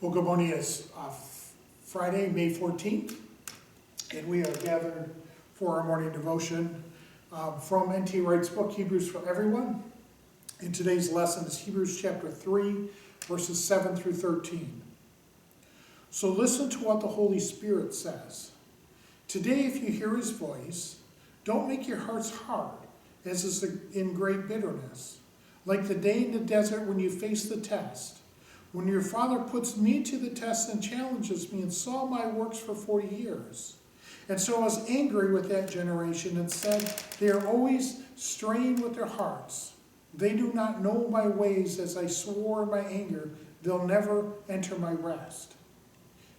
Well, good morning. It's Friday, May 14th, and we are gathered for our morning devotion from N.T. Wright's book, Hebrews for Everyone. And today's lesson is Hebrews chapter 3, verses 7 through 13. So listen to what the Holy Spirit says. Today, if you hear his voice, don't make your hearts hard, as is in great bitterness, like the day in the desert when you face the test. When your father puts me to the test and challenges me and saw my works for 40 years. And so I was angry with that generation and said, they are always straying with their hearts. They do not know my ways, as I swore in my anger, they'll never enter my rest.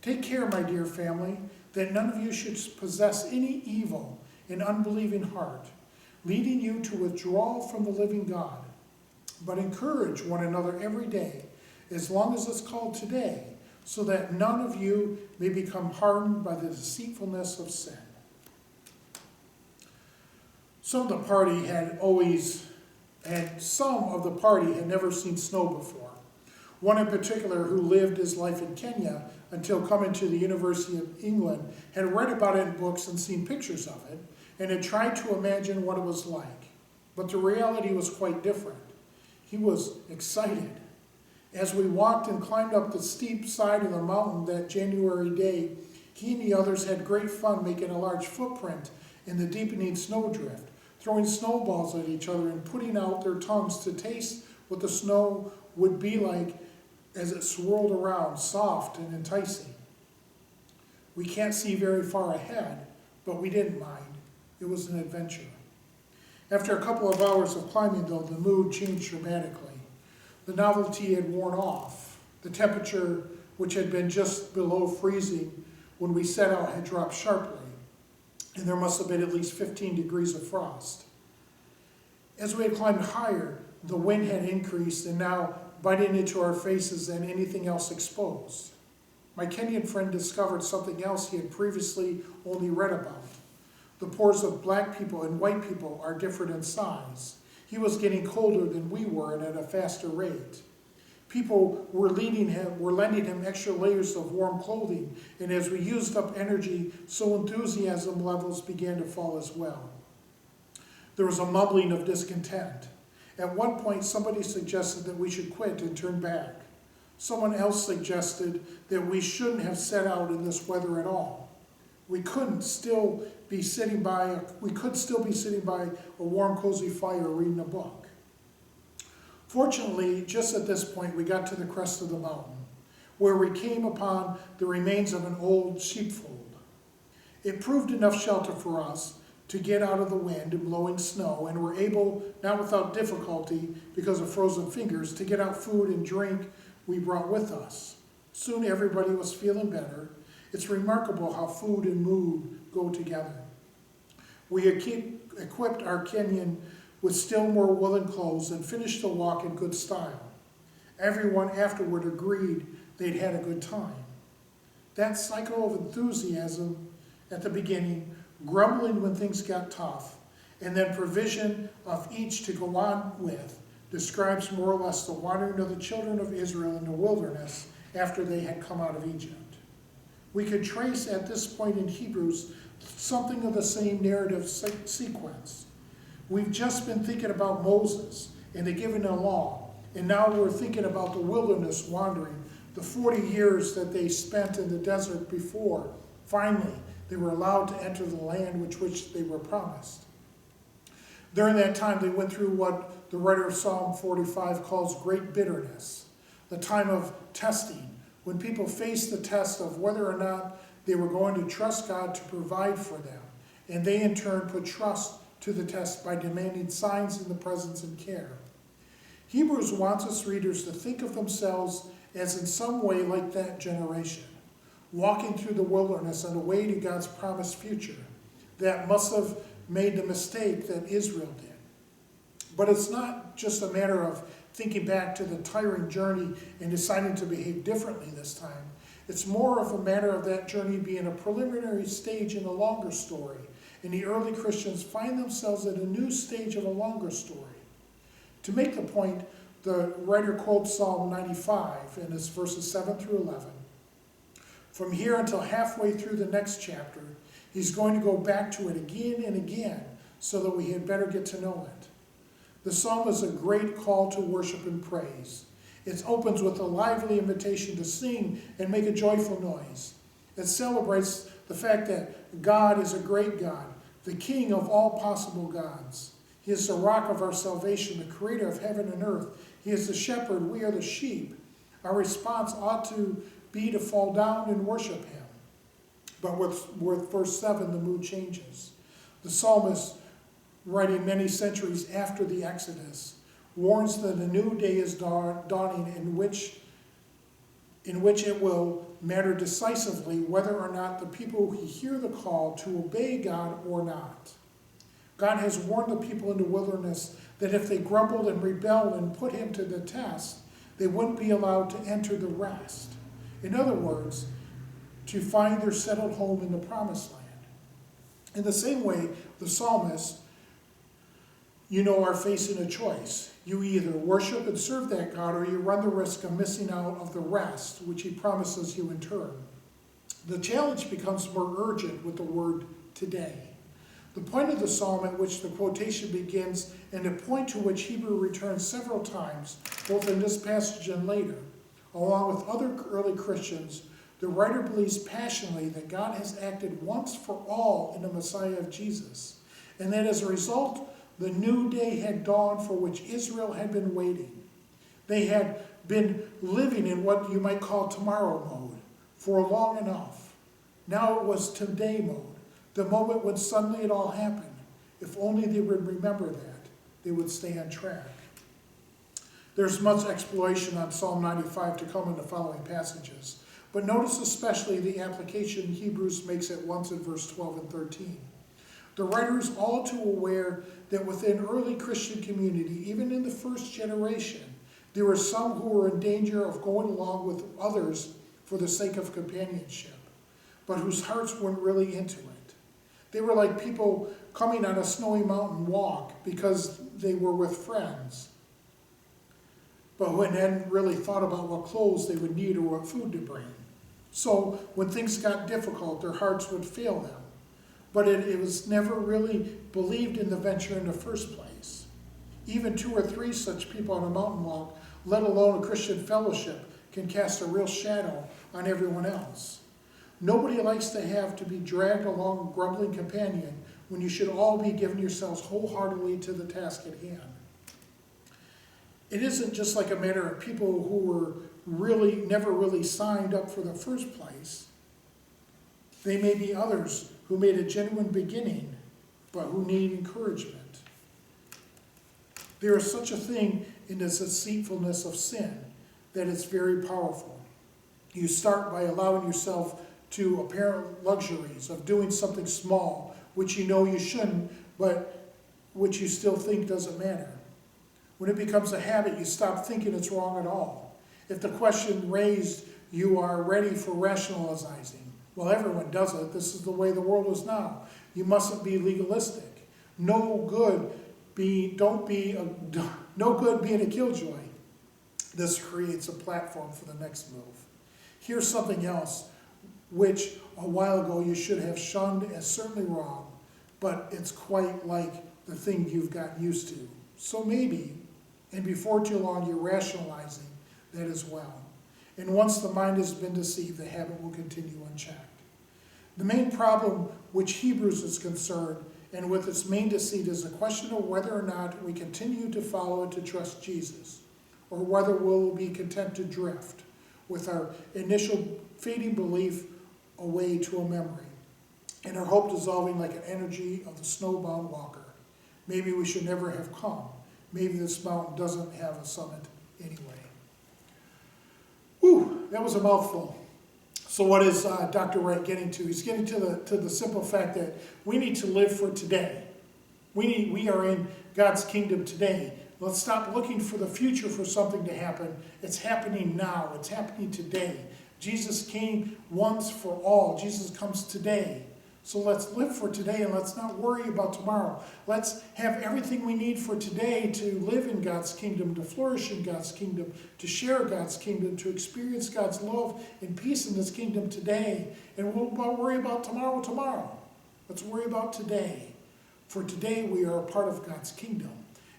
Take care, my dear family, that none of you should possess any evil and unbelieving heart, leading you to withdraw from the living God. But encourage one another every day, as long as it's called today, so that none of you may become hardened by the deceitfulness of sin. Some of the party had never seen snow before. One in particular, who lived his life in Kenya until coming to the University of England, had read about it in books and seen pictures of it, and had tried to imagine what it was like. But the reality was quite different. He was excited. As we walked and climbed up the steep side of the mountain that January day, he and the others had great fun making a large footprint in the deepening snowdrift, throwing snowballs at each other and putting out their tongues to taste what the snow would be like as it swirled around, soft and enticing. We can't see very far ahead, but we didn't mind. It was an adventure. After a couple of hours of climbing, though, the mood changed dramatically. The novelty had worn off. The temperature, which had been just below freezing when we set out, had dropped sharply, and there must have been at least 15 degrees of frost. As we had climbed higher, the wind had increased and now biting into our faces than anything else exposed. My Kenyan friend discovered something else he had previously only read about. The pores of black people and white people are different in size. He was getting colder than we were and at a faster rate. People were lending him extra layers of warm clothing, and as we used up energy, so enthusiasm levels began to fall as well. There was a mumbling of discontent. At one point, somebody suggested that we should quit and turn back. Someone else suggested that we shouldn't have set out in this weather at all. We could still be sitting by a warm, cozy fire reading a book. Fortunately, just at this point, we got to the crest of the mountain, where we came upon the remains of an old sheepfold. It proved enough shelter for us to get out of the wind and blowing snow, and were able, not without difficulty because of frozen fingers, to get out food and drink we brought with us. Soon everybody was feeling better. It's remarkable how food and mood go together. We equipped our Kenyan with still more woolen clothes and finished the walk in good style. Everyone afterward agreed they'd had a good time. That cycle of enthusiasm at the beginning, grumbling when things got tough, and then provision of each to go on with, describes more or less the wandering of the children of Israel in the wilderness after they had come out of Egypt. We could trace at this point in Hebrews something of the same narrative sequence. We've just been thinking about Moses and the giving of law, and now we're thinking about the wilderness wandering, the 40 years that they spent in the desert before finally they were allowed to enter the land which they were promised. During that time, they went through what the writer of Psalm 45 calls great bitterness, the time of testing, when people faced the test of whether or not they were going to trust God to provide for them, and they in turn put trust to the test by demanding signs in the presence and care. Hebrews wants us readers to think of themselves as in some way like that generation, walking through the wilderness on the way to God's promised future that must have made the mistake that Israel did. But it's not just a matter of thinking back to the tiring journey and deciding to behave differently this time. It's more of a matter of that journey being a preliminary stage in a longer story, and the early Christians find themselves at a new stage of a longer story. To make the point, the writer quotes Psalm 95, and it's verses 7 through 11. From here until halfway through the next chapter, he's going to go back to it again and again so that we had better get to know it. The psalm is a great call to worship and praise. It opens with a lively invitation to sing and make a joyful noise. It celebrates the fact that God is a great God, the King of all possible gods. He is the rock of our salvation, the creator of heaven and earth. He is the shepherd, we are the sheep. Our response ought to be to fall down and worship him. But with verse 7, the mood changes. The psalmist, writing many centuries after the Exodus, warns that a new day is dawning in which it will matter decisively whether or not the people hear the call to obey God or not. God has warned the people in the wilderness that if they grumbled and rebelled and put him to the test, they wouldn't be allowed to enter the rest. In other words, to find their settled home in the promised land. In the same way, the psalmists, are facing a choice. You either worship and serve that God, or you run the risk of missing out of the rest, which he promises you in turn. The challenge becomes more urgent with the word today. The point of the psalm at which the quotation begins, and the point to which Hebrew returns several times, both in this passage and later, along with other early Christians, the writer believes passionately that God has acted once for all in the Messiah of Jesus, and that as a result, the new day had dawned for which Israel had been waiting. They had been living in what you might call tomorrow mode for long enough. Now it was today mode, the moment when suddenly it all happened. If only they would remember that, they would stay on track. There's much exploration on Psalm 95 to come in the following passages, but notice especially the application Hebrews makes at once in verse 12 and 13. The writer is all too aware that within early Christian community, even in the first generation, there were some who were in danger of going along with others for the sake of companionship, but whose hearts weren't really into it. They were like people coming on a snowy mountain walk because they were with friends, but who hadn't really thought about what clothes they would need or what food to bring. So when things got difficult, their hearts would fail them. But it was never really believed in the venture in the first place. Even 2 or 3 such people on a mountain walk, let alone a Christian fellowship, can cast a real shadow on everyone else. Nobody likes to have to be dragged along a grumbling companion when you should all be giving yourselves wholeheartedly to the task at hand. It isn't just like a matter of people who were never really signed up for the first place. They may be others who made a genuine beginning, but who need encouragement. There is such a thing in the deceitfulness of sin that it's very powerful. You start by allowing yourself to apparent luxuries of doing something small, which you know you shouldn't, but which you still think doesn't matter. When it becomes a habit, you stop thinking it's wrong at all. If the question raised, you are ready for rationalizing. Well, everyone does it. This is the way the world is now. You mustn't be legalistic. No good being a killjoy. This creates a platform for the next move. Here's something else, which a while ago you should have shunned as certainly wrong, but it's quite like the thing you've gotten used to. So maybe, and before too long, you're rationalizing that as well. And once the mind has been deceived, the habit will continue unchecked. The main problem which Hebrews is concerned, and with its main deceit, is the question of whether or not we continue to follow and to trust Jesus, or whether we'll be content to drift with our initial fading belief away to a memory, and our hope dissolving like an energy of the snowbound walker. Maybe we should never have come. Maybe this mountain doesn't have a summit anyway. Whew, that was a mouthful. So what is Dr. Wright getting to? He's getting to the simple fact that we need to live for today. We are in God's kingdom today. Let's stop looking for the future for something to happen. It's happening now. It's happening today. Jesus came once for all. Jesus comes today. So let's live for today and let's not worry about tomorrow. Let's have everything we need for today to live in God's kingdom, to flourish in God's kingdom, to share God's kingdom, to experience God's love and peace in this kingdom today. And we'll not worry about tomorrow. Let's worry about today. For today we are a part of God's kingdom.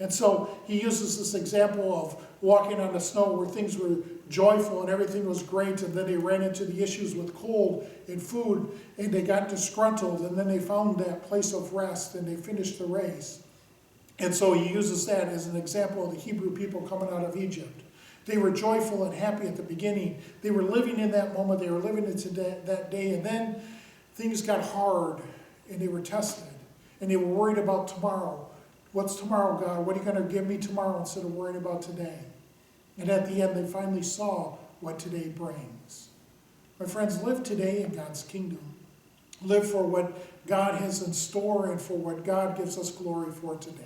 And so he uses this example of walking on the snow where things were joyful and everything was great, and then they ran into the issues with cold and food, and they got disgruntled, and then they found that place of rest, and they finished the race. And so he uses that as an example of the Hebrew people coming out of Egypt. They were joyful and happy at the beginning. They were living in that moment. They were living into that day, and then things got hard, and they were tested, and they were worried about tomorrow. What's tomorrow, God? What are you going to give me tomorrow instead of worrying about today? And at the end, they finally saw what today brings. My friends, live today in God's kingdom. Live for what God has in store and for what God gives us glory for today.